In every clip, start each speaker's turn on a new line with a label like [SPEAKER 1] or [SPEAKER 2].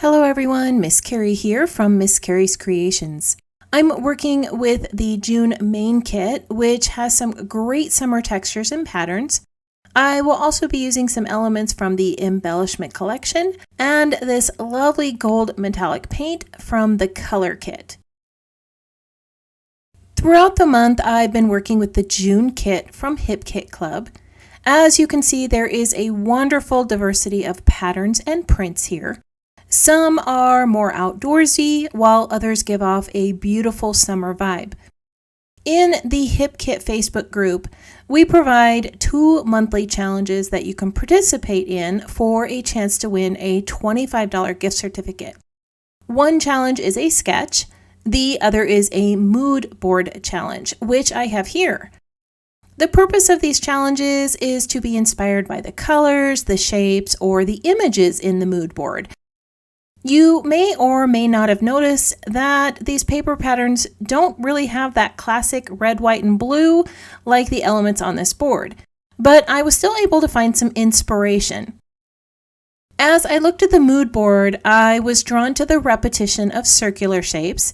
[SPEAKER 1] Hello everyone, Miss Carrie here from Miss Carrie's Creations. I'm working with the June main kit, which has some great summer textures and patterns. I will also be using some elements from the embellishment collection and this lovely gold metallic paint from the color kit. Throughout the month, I've been working with the June kit from Hip Kit Club. As you can see, there is a wonderful diversity of patterns and prints here. Some are more outdoorsy, while others give off a beautiful summer vibe. In the Hip Kit Facebook group, we provide 2 monthly challenges that you can participate in for a chance to win a $25 gift certificate. One challenge is a sketch, the other is a mood board challenge, which I have here. The purpose of these challenges is to be inspired by the colors, the shapes, or the images in the mood board. You may or may not have noticed that these paper patterns don't really have that classic red, white, and blue like the elements on this board, but I was still able to find some inspiration. As I looked at the mood board, I was drawn to the repetition of circular shapes,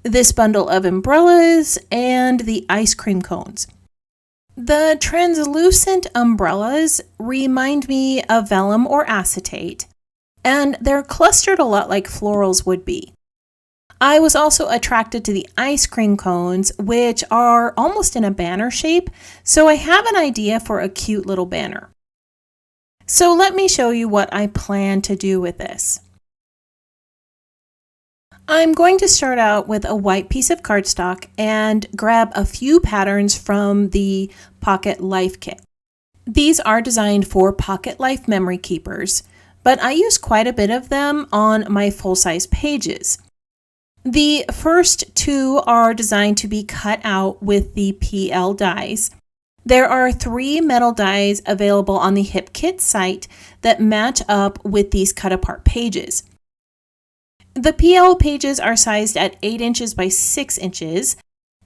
[SPEAKER 1] this bundle of umbrellas, and the ice cream cones. The translucent umbrellas remind me of vellum or acetate, and they're clustered a lot like florals would be. I was also attracted to the ice cream cones, which are almost in a banner shape, so I have an idea for a cute little banner. So let me show you what I plan to do with this. I'm going to start out with a white piece of cardstock and grab a few patterns from the Pocket Life kit. These are designed for Pocket Life memory keepers, but I use quite a bit of them on my full-size pages. The first 2 are designed to be cut out with the PL dies. There are 3 metal dies available on the Hip Kit site that match up with these cut-apart pages. The PL pages are sized at 8 inches by 6 inches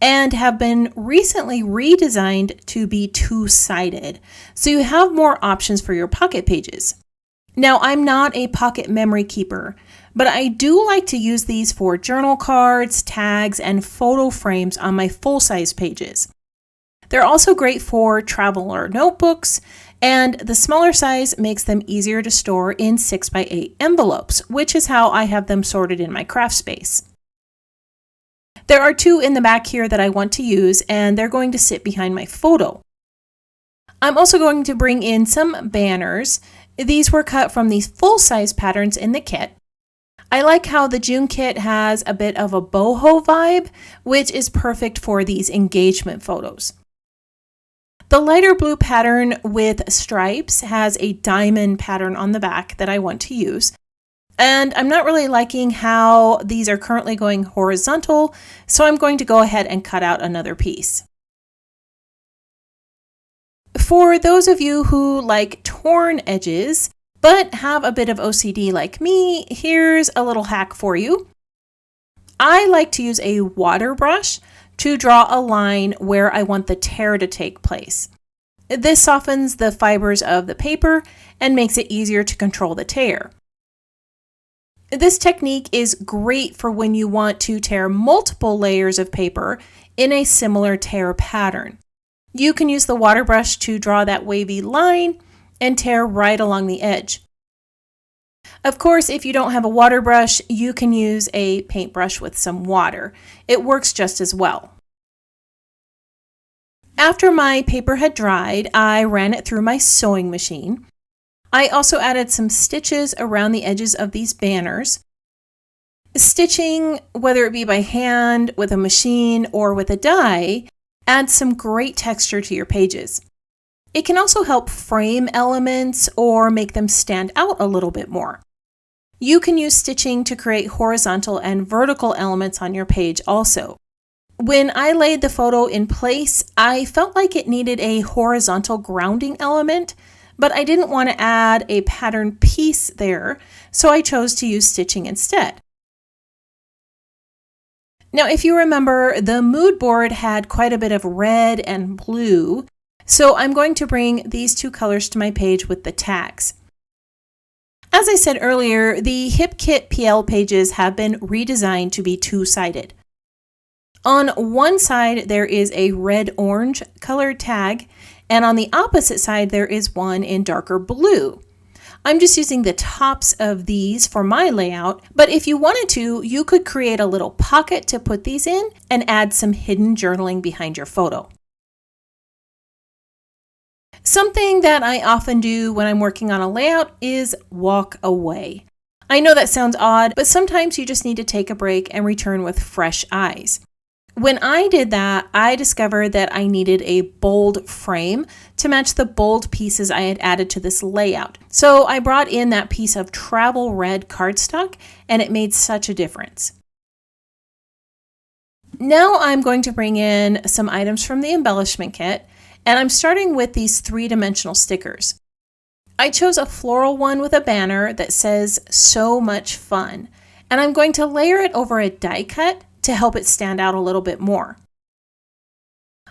[SPEAKER 1] and have been recently redesigned to be 2-sided, so you have more options for your pocket pages. Now, I'm not a pocket memory keeper, but I do like to use these for journal cards, tags, and photo frames on my full-size pages. They're also great for travel or notebooks, and the smaller size makes them easier to store in 6x8 envelopes, which is how I have them sorted in my craft space. There are 2 in the back here that I want to use, and they're going to sit behind my photo. I'm also going to bring in some banners. These were cut from these full-size patterns in the kit. I like how the June kit has a bit of a boho vibe, which is perfect for these engagement photos. The lighter blue pattern with stripes has a diamond pattern on the back that I want to use. And I'm not really liking how these are currently going horizontal, so I'm going to go ahead and cut out another piece. For those of you who like torn edges, but have a bit of OCD like me, here's a little hack for you. I like to use a water brush to draw a line where I want the tear to take place. This softens the fibers of the paper and makes it easier to control the tear. This technique is great for when you want to tear multiple layers of paper in a similar tear pattern. You can use the water brush to draw that wavy line and tear right along the edge. Of course, if you don't have a water brush, you can use a paintbrush with some water. It works just as well. After my paper had dried, I ran it through my sewing machine. I also added some stitches around the edges of these banners. Stitching, whether it be by hand, with a machine, or with a die, adds some great texture to your pages. It can also help frame elements or make them stand out a little bit more. You can use stitching to create horizontal and vertical elements on your page also. When I laid the photo in place, I felt like it needed a horizontal grounding element, but I didn't want to add a pattern piece there, so I chose to use stitching instead. Now, if you remember, the mood board had quite a bit of red and blue, so I'm going to bring these 2 colors to my page with the tags. As I said earlier, the Hip Kit PL pages have been redesigned to be two-sided. On one side, there is a red-orange colored tag, and on the opposite side, there is one in darker blue. I'm just using the tops of these for my layout, but if you wanted to, you could create a little pocket to put these in and add some hidden journaling behind your photo. Something that I often do when I'm working on a layout is walk away. I know that sounds odd, but sometimes you just need to take a break and return with fresh eyes. When I did that, I discovered that I needed a bold frame to match the bold pieces I had added to this layout. So I brought in that piece of travel red cardstock, and it made such a difference. Now I'm going to bring in some items from the embellishment kit, and I'm starting with these 3-dimensional stickers. I chose a floral one with a banner that says "So Much Fun," and I'm going to layer it over a die cut to help it stand out a little bit more.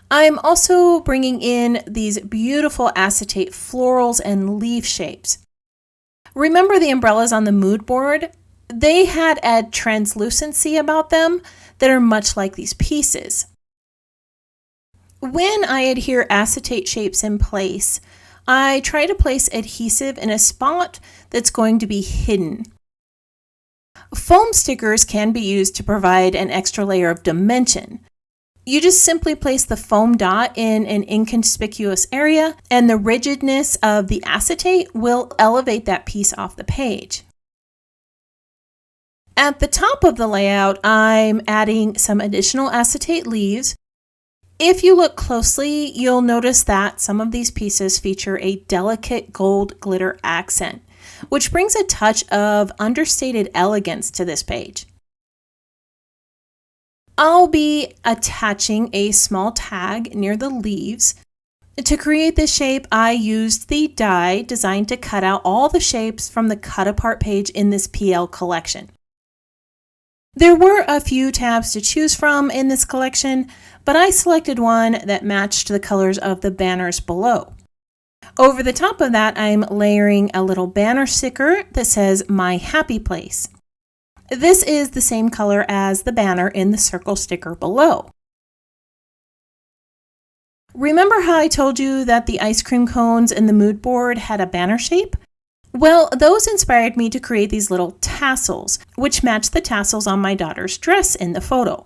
[SPEAKER 1] I'm also bringing in these beautiful acetate florals and leaf shapes. Remember the umbrellas on the mood board? They had a translucency about them that are much like these pieces. When I adhere acetate shapes in place, I try to place adhesive in a spot that's going to be hidden. Foam stickers can be used to provide an extra layer of dimension. You just simply place the foam dot in an inconspicuous area, and the rigidness of the acetate will elevate that piece off the page. At the top of the layout, I'm adding some additional acetate leaves. If you look closely, you'll notice that some of these pieces feature a delicate gold glitter accent, which brings a touch of understated elegance to this page. I'll be attaching a small tag near the leaves. To create this shape, I used the die designed to cut out all the shapes from the cut apart page in this PL collection. There were a few tabs to choose from in this collection, but I selected one that matched the colors of the banners below. Over the top of that, I'm layering a little banner sticker that says "My Happy Place." This is the same color as the banner in the circle sticker below. Remember how I told you that the ice cream cones in the mood board had a banner shape? Well, those inspired me to create these little tassels, which match the tassels on my daughter's dress in the photo.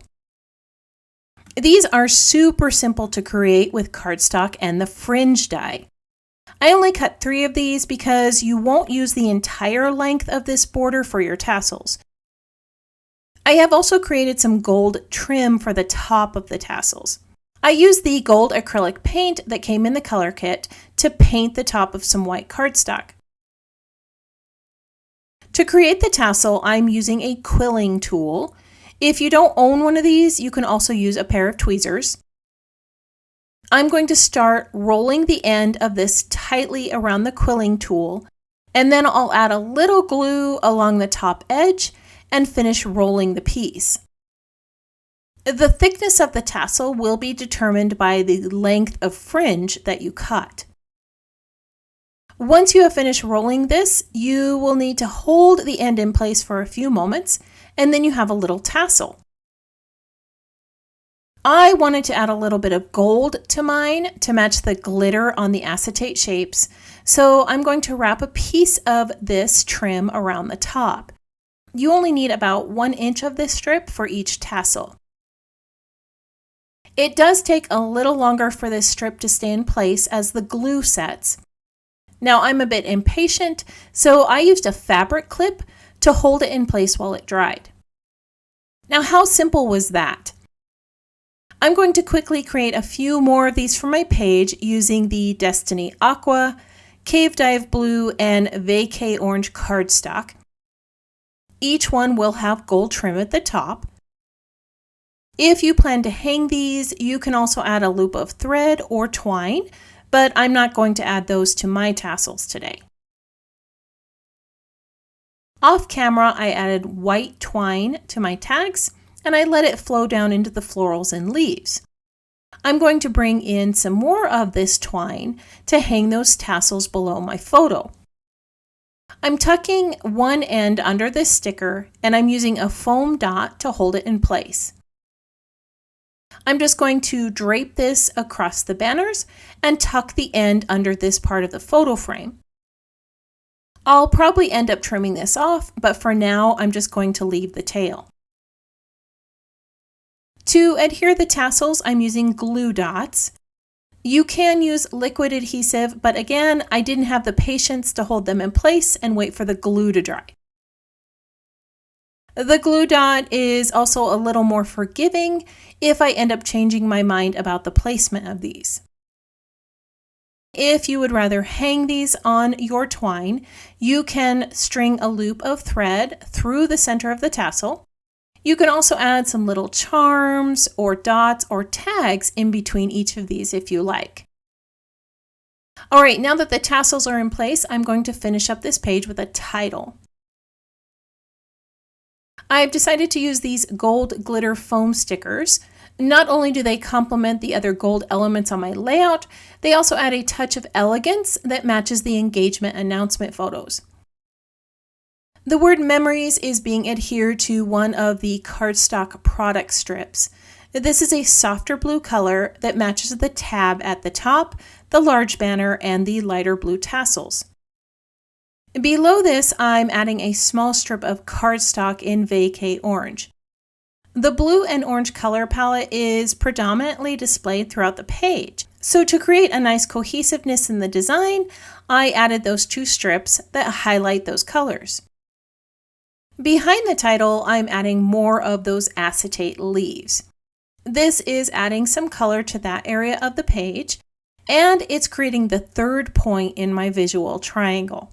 [SPEAKER 1] These are super simple to create with cardstock and the fringe die. I only cut 3 of these because you won't use the entire length of this border for your tassels. I have also created some gold trim for the top of the tassels. I used the gold acrylic paint that came in the color kit to paint the top of some white cardstock. To create the tassel, I'm using a quilling tool. If you don't own one of these, you can also use a pair of tweezers. I'm going to start rolling the end of this tightly around the quilling tool, and then I'll add a little glue along the top edge and finish rolling the piece. The thickness of the tassel will be determined by the length of fringe that you cut. Once you have finished rolling this, you will need to hold the end in place for a few moments, and then you have a little tassel. I wanted to add a little bit of gold to mine to match the glitter on the acetate shapes, so I'm going to wrap a piece of this trim around the top. You only need about 1 inch of this strip for each tassel. It does take a little longer for this strip to stay in place as the glue sets. Now I'm a bit impatient, so I used a fabric clip to hold it in place while it dried. Now how simple was that? I'm going to quickly create a few more of these for my page using the Destiny Aqua, Cave Dive Blue, and Vacay Orange cardstock. Each one will have gold trim at the top. If you plan to hang these, you can also add a loop of thread or twine, but I'm not going to add those to my tassels today. Off camera, I added white twine to my tags, and I let it flow down into the florals and leaves. I'm going to bring in some more of this twine to hang those tassels below my photo. I'm tucking one end under this sticker and I'm using a foam dot to hold it in place. I'm just going to drape this across the banners and tuck the end under this part of the photo frame. I'll probably end up trimming this off, but for now I'm just going to leave the tail. To adhere the tassels, I'm using glue dots. You can use liquid adhesive, but again, I didn't have the patience to hold them in place and wait for the glue to dry. The glue dot is also a little more forgiving if I end up changing my mind about the placement of these. If you would rather hang these on your twine, you can string a loop of thread through the center of the tassel. You can also add some little charms or dots or tags in between each of these if you like. All right, now that the tassels are in place, I'm going to finish up this page with a title. I've decided to use these gold glitter foam stickers. Not only do they complement the other gold elements on my layout, they also add a touch of elegance that matches the engagement announcement photos. The word memories is being adhered to one of the cardstock product strips. This is a softer blue color that matches the tab at the top, the large banner, and the lighter blue tassels. Below this, I'm adding a small strip of cardstock in vacay orange. The blue and orange color palette is predominantly displayed throughout the page. So to create a nice cohesiveness in the design, I added those two strips that highlight those colors. Behind the title, I'm adding more of those acetate leaves. This is adding some color to that area of the page, and it's creating the third point in my visual triangle.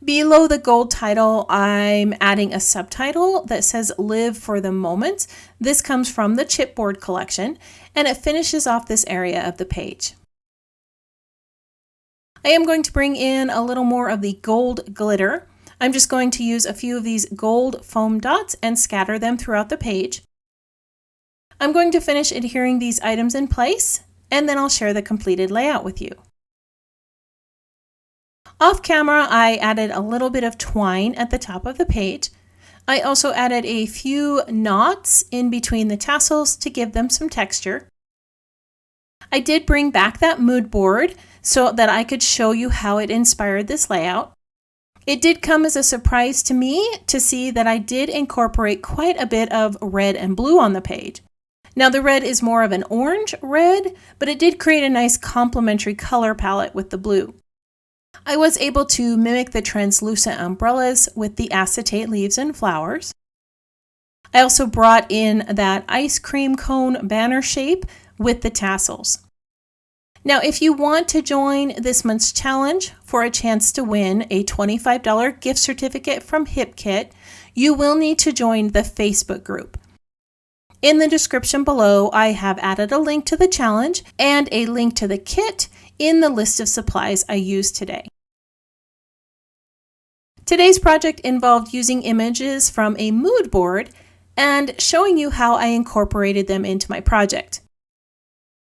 [SPEAKER 1] Below the gold title, I'm adding a subtitle that says Live for the Moment. This comes from the chipboard collection, and it finishes off this area of the page. I am going to bring in a little more of the gold glitter. I'm just going to use a few of these gold foam dots and scatter them throughout the page. I'm going to finish adhering these items in place, and then I'll share the completed layout with you. Off camera, I added a little bit of twine at the top of the page. I also added a few knots in between the tassels to give them some texture. I did bring back that mood board so that I could show you how it inspired this layout. It did come as a surprise to me to see that I did incorporate quite a bit of red and blue on the page. Now the red is more of an orange red, but it did create a nice complementary color palette with the blue. I was able to mimic the translucent umbrellas with the acetate leaves and flowers. I also brought in that ice cream cone banner shape with the tassels. Now, if you want to join this month's challenge for a chance to win a $25 gift certificate from HipKit, you will need to join the Facebook group. In the description below, I have added a link to the challenge and a link to the kit in the list of supplies I used today. Today's project involved using images from a mood board and showing you how I incorporated them into my project.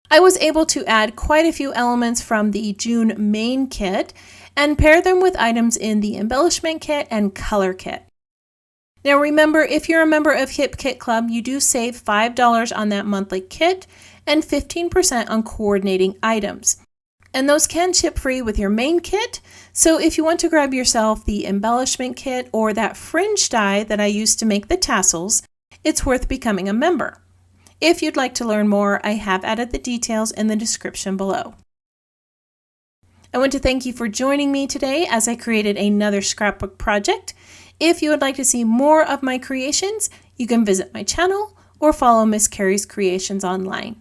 [SPEAKER 1] I was able to add quite a few elements from the June main kit and pair them with items in the embellishment kit and color kit. Now remember, if you're a member of HipKit Club, you do save $5 on that monthly kit and 15% on coordinating items. And those can ship free with your main kit, so if you want to grab yourself the embellishment kit or that fringe die that I used to make the tassels, it's worth becoming a member. If you'd like to learn more, I have added the details in the description below. I want to thank you for joining me today as I created another scrapbook project. If you would like to see more of my creations, you can visit my channel or follow Miss Carrie's Creations online.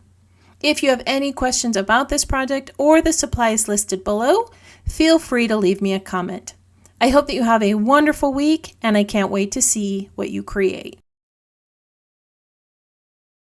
[SPEAKER 1] If you have any questions about this project or the supplies listed below, feel free to leave me a comment. I hope that you have a wonderful week, and I can't wait to see what you create.